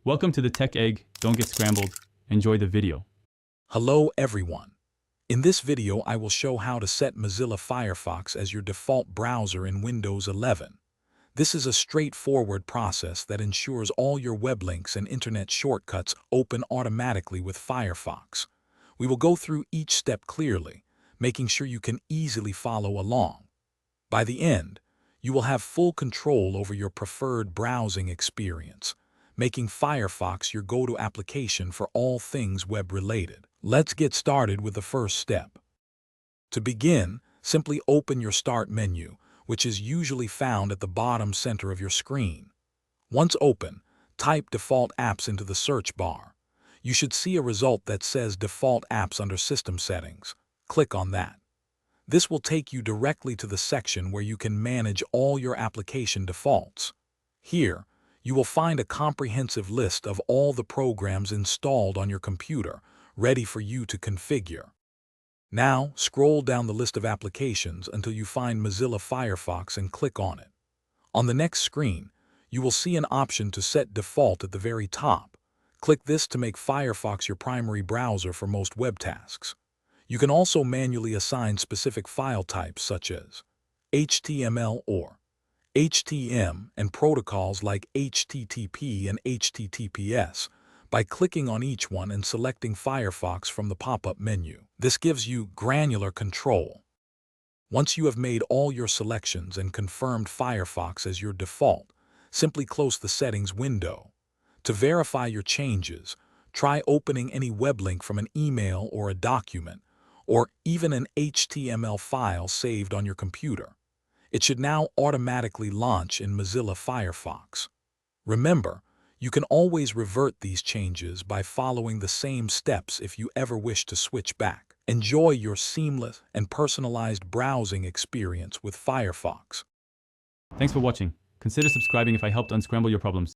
Welcome to the Tech Egg. Don't get scrambled. Enjoy the video. Hello everyone. In this video I will show how to set Mozilla Firefox as your default browser in Windows 11. This is a straightforward process that ensures all your web links and internet shortcuts open automatically with Firefox. We will go through each step clearly, making sure you can easily follow along. By the end, you will have full control over your preferred browsing experience, making Firefox your go-to application for all things web-related. Let's get started with the first step. To begin, simply open your Start menu, which is usually found at the bottom center of your screen. Once open, type Default Apps into the search bar. You should see a result that says Default Apps under System Settings. Click on that. This will take you directly to the section where you can manage all your application defaults. Here, you will find a comprehensive list of all the programs installed on your computer, ready for you to configure. Now, scroll down the list of applications until you find Mozilla Firefox and click on it. On the next screen, you will see an option to set default at the very top. Click this to make Firefox your primary browser for most web tasks. You can also manually assign specific file types such as HTML or HTML and protocols like HTTP and HTTPS by clicking on each one and selecting Firefox from the pop-up menu. This gives you granular control. Once you have made all your selections and confirmed Firefox as your default, simply close the settings window. To verify your changes, try opening any web link from an email or a document, or even an HTML file saved on your computer. It should now automatically launch in Mozilla Firefox. Remember, you can always revert these changes by following the same steps if you ever wish to switch back. Enjoy your seamless and personalized browsing experience with Firefox. Thanks for watching. Consider subscribing if I helped unscramble your problems.